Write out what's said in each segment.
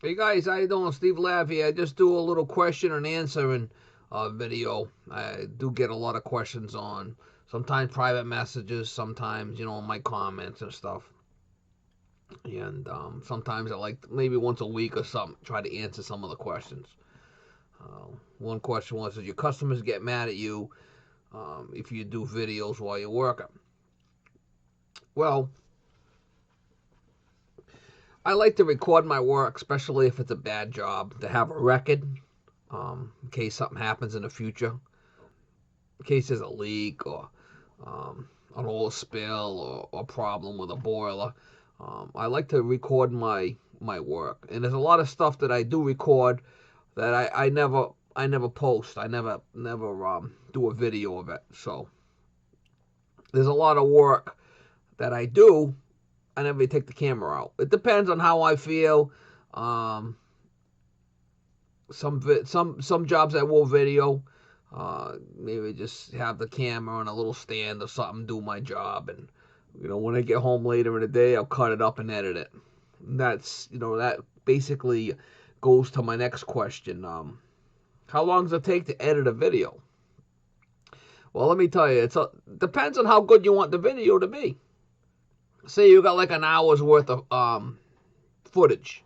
Hey guys, how you doing? Steve Lav here. I just do a little question and answering video. I do get a lot of questions on sometimes private messages, sometimes my comments and stuff. And sometimes I like maybe once a week or something try to answer some of the questions. One question was, does your customers get mad at you if you do videos while you're working? Well, I like to record my work, especially if it's a bad job, to have a record in case something happens in the future, in case there's a leak or an oil spill or problem with a boiler. I like to record my work, and there's a lot of stuff that I do record that I never post. I never do a video of it. So there's a lot of work that I do. I never take the camera out. It depends on how I feel. Um, some jobs I will video. Maybe just have the camera on a little stand or something, do my job, and when I get home later in the day, I'll cut it up and edit it. And that basically goes to my next question. How long does it take to edit a video? Well, let me tell you, it depends on how good you want the video to be. Say you got like an hour's worth of footage.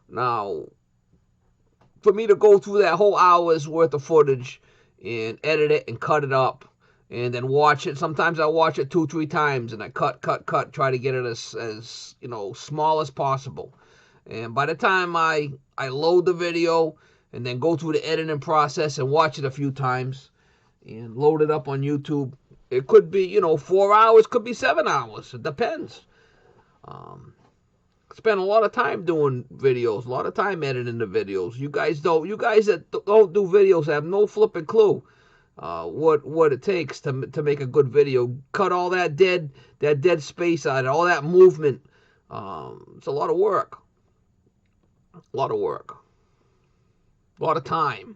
Now, for me to go through that whole hour's worth of footage and edit it and cut it up and then watch it. Sometimes I watch it 2, 3 times and I cut, try to get it as small as possible. And by the time I load the video and then go through the editing process and watch it a few times and load it up on YouTube, it could be 4 hours, could be 7 hours. It depends. Um, Spend a lot of time doing videos, a lot of time editing the videos. You guys don't. You guys that don't do videos have no flipping clue what it takes to make a good video. Cut all that dead space out, all that movement. It's a lot of work. A lot of work. A lot of time.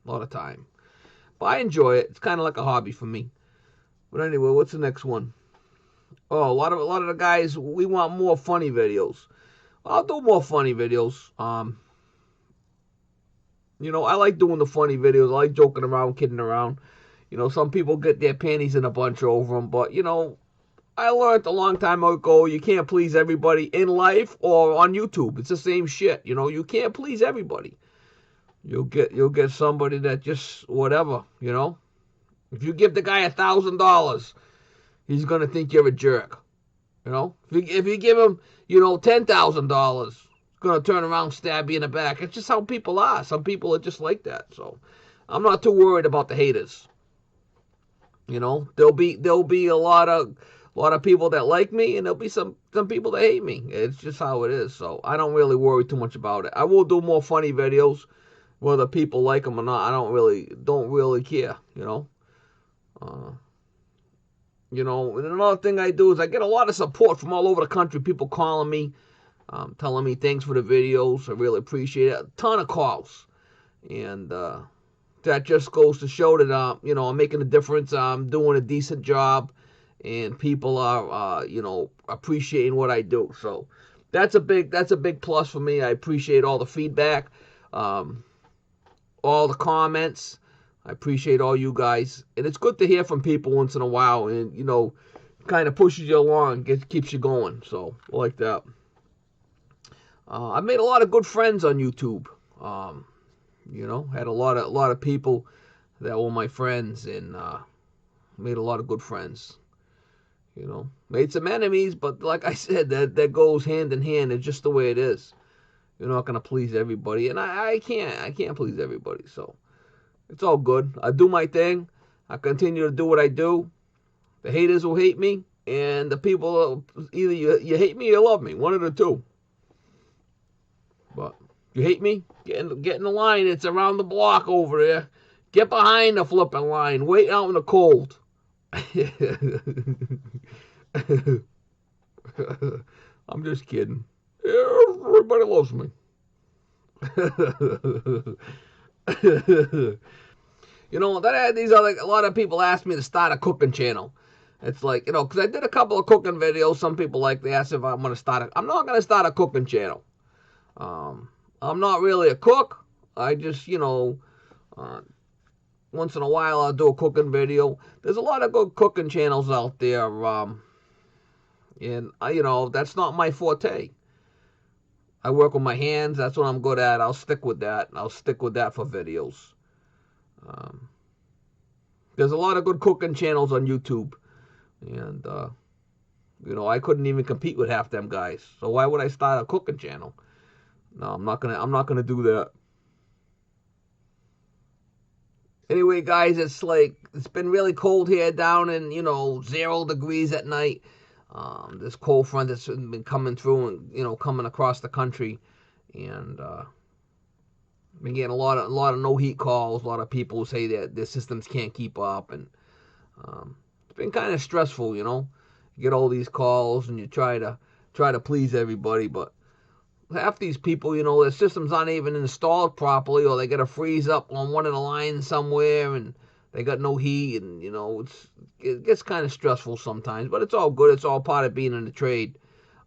A lot of time. But I enjoy it. It's kind of like a hobby for me. But anyway, what's the next one? Oh, a lot of the guys, we want more funny videos. I'll do more funny videos. I like doing the funny videos. I like joking around, kidding around. Some people get their panties in a bunch over them, but I learned a long time ago you can't please everybody in life or on YouTube. It's the same shit. You can't please everybody. You'll get somebody that just whatever. If you give the guy $1,000, he's gonna think you're a jerk. If you give him, $10,000, gonna turn around and stab you in the back. It's just how people are. Some people are just like that. So I'm not too worried about the haters. There'll be a lot of people that like me, and there'll be some people that hate me. It's just how it is. So I don't really worry too much about it. I will do more funny videos, whether people like them or not. I don't really care. Uh, and another thing I do is I get a lot of support from all over the country. People calling me, telling me thanks for the videos. I really appreciate it. A ton of calls. And that just goes to show that, I'm making a difference. I'm doing a decent job. And people are, appreciating what I do. So that's a big plus for me. I appreciate all the feedback, all the comments. I appreciate all you guys, and it's good to hear from people once in a while, and kind of pushes you along, keeps you going. So I like that. I've made a lot of good friends on YouTube. Had a lot of people that were my friends, and made a lot of good friends. Made some enemies, but like I said, that goes hand in hand. It's just the way it is. You're not gonna please everybody, and I can't please everybody. So it's all good. I do my thing. I continue to do what I do. The haters will hate me, and the people, either you hate me or you love me. One of the two. But if you hate me, get in the line. It's around the block over there. Get behind the flipping line. Wait out in the cold. I'm just kidding. Everybody loves me. These are like a lot of people ask me to start a cooking channel. It's like, because I did a couple of cooking videos. Some people they asked if I'm going to start I'm not going to start a cooking channel. I'm not really a cook. I just, uh, once in a while I'll do a cooking video. There's a lot of good cooking channels out there, and that's not my forte. I work with my hands. That's what I'm good at. I'll stick with that. I'll stick with that for videos. Um, there's a lot of good cooking channels on YouTube, and I couldn't even compete with half them guys. So why would I start a cooking channel? No, I'm not gonna. I'm not gonna do that. Anyway, guys, it's been really cold here down in 0 degrees at night. This cold front that's been coming through and coming across the country, and been getting a lot of no heat calls. A lot of people say that their systems can't keep up, and it's been kind of stressful. You get all these calls and you try to please everybody, but half these people, their systems aren't even installed properly, or they got to freeze up on one of the lines somewhere, and they got no heat, and it gets kind of stressful sometimes. But it's all good. It's all part of being in the trade.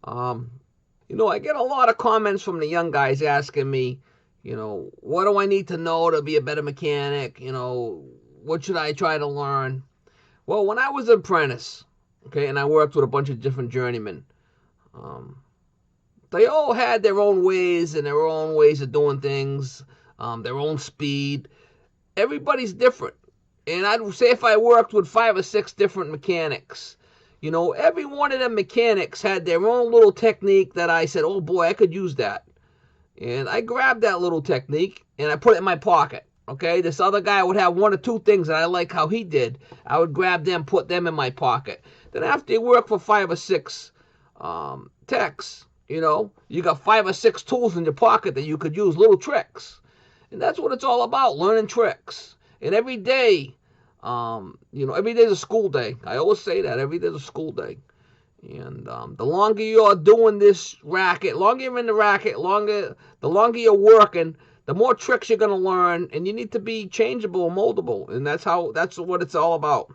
Um, I get a lot of comments from the young guys asking me, what do I need to know to be a better mechanic? What should I try to learn? Well, when I was an apprentice, okay, and I worked with a bunch of different journeymen. Um, they all had their own ways and their own ways of doing things, their own speed. Everybody's different. And I'd say if I worked with 5 or 6 different mechanics, every one of them mechanics had their own little technique that I said, oh boy, I could use that. And I grabbed that little technique and I put it in my pocket. Okay, this other guy would have 1 or 2 things that I like how he did. I would grab them, put them in my pocket. Then after you work for 5 or 6 techs, you got 5 or 6 tools in your pocket that you could use, little tricks. And that's what it's all about, learning tricks. And every day, every day's a school day. I always say that, every day's a school day. And the longer you're doing this racket, longer you're in the racket, the longer you're working, the more tricks you're going to learn, and you need to be changeable, moldable. And that's what it's all about.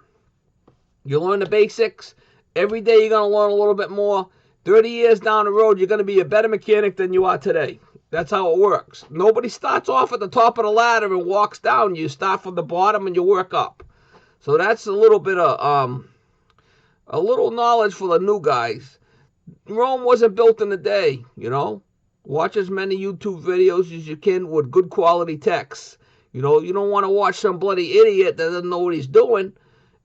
You learn the basics. Every day you're going to learn a little bit more. 30 years down the road, you're going to be a better mechanic than you are today. That's how it works. Nobody starts off at the top of the ladder and walks down. You start from the bottom and you work up. So that's a little bit of a little knowledge for the new guys. Rome wasn't built in a day, Watch as many YouTube videos as you can with good quality text. You don't want to watch some bloody idiot that doesn't know what he's doing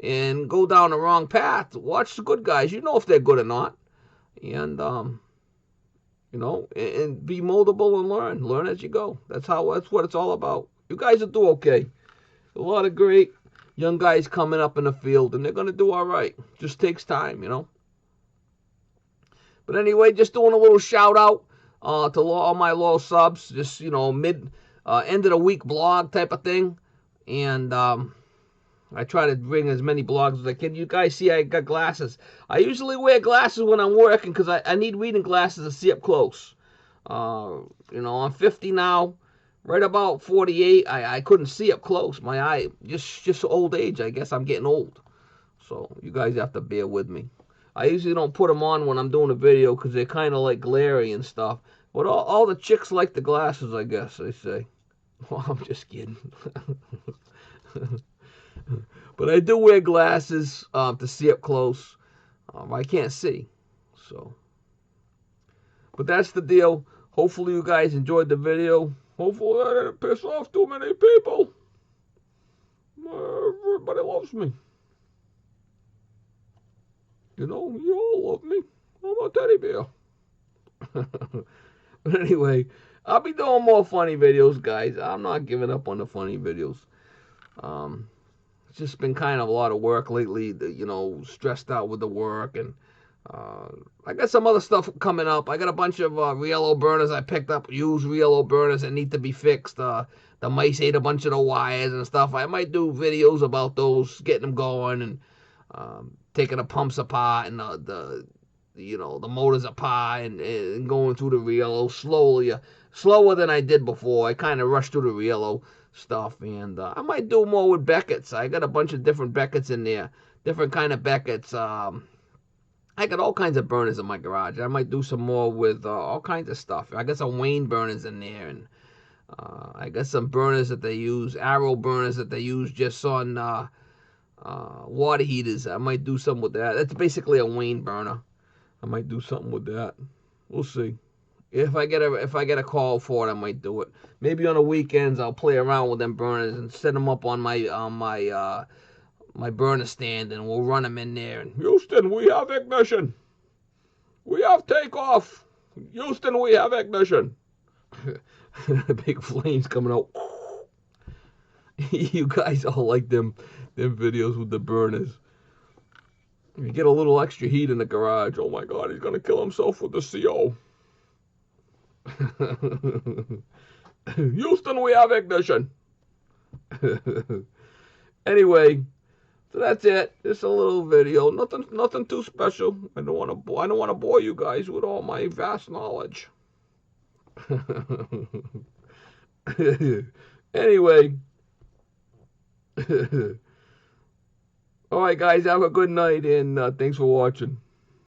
and go down the wrong path. Watch the good guys. You know if they're good or not. And, and be moldable and learn. Learn as you go. That's what it's all about. You guys will do okay. A lot of great young guys coming up in the field, and they're going to do all right. Just takes time, But anyway, just doing a little shout out to all my loyal subs. Just, end of the week blog type of thing. And I try to bring as many blogs as I can. You guys see I got glasses. I usually wear glasses when I'm working because I need reading glasses to see up close. I'm 50 now. Right about 48, I couldn't see up close. My eye, just old age. I guess I'm getting old. So you guys have to bear with me. I usually don't put them on when I'm doing a video because they're kind of like glary and stuff. But all the chicks like the glasses, I guess, they say. Well, I'm just kidding. But I do wear glasses to see up close. I can't see. So. But that's the deal. Hopefully you guys enjoyed the video. Hopefully I didn't piss off too many people. Everybody loves me. You all love me. I'm a teddy bear. But anyway, I'll be doing more funny videos, guys. I'm not giving up on the funny videos. It's just been kind of a lot of work lately, stressed out with the work, and I got some other stuff coming up. I got a bunch of Riello burners I picked up, used Riello burners that need to be fixed. The mice ate a bunch of the wires and stuff. I might do videos about those, getting them going, and taking the pumps apart and the motors apart and going through the Riello slowly, slower than I did before. I kind of rushed through the Riello stuff, and I might do more with Beckett's. I got a bunch of different Beckett's in there, different kind of Beckett's. I got all kinds of burners in my garage. I might do some more with all kinds of stuff. I got some Wayne burners in there, and I got some burners that they use, arrow burners that they use just on water heaters. I might do something with that. That's basically a Wayne burner. I might do something with that. We'll see. If I get a call for it, I might do it. Maybe on the weekends I'll play around with them burners and set them up on my burner stand, and we'll run them in there. And Houston, we have ignition. We have takeoff. Houston, we have ignition. Big flames coming out. You guys all like them videos with the burners. You get a little extra heat in the garage. Oh my God, he's gonna kill himself with the CO. Houston, we have ignition. Anyway, so that's it. Just a little video. Nothing too special. I don't want to bore you guys with all my vast knowledge. Anyway. All right, guys, have a good night, and thanks for watching.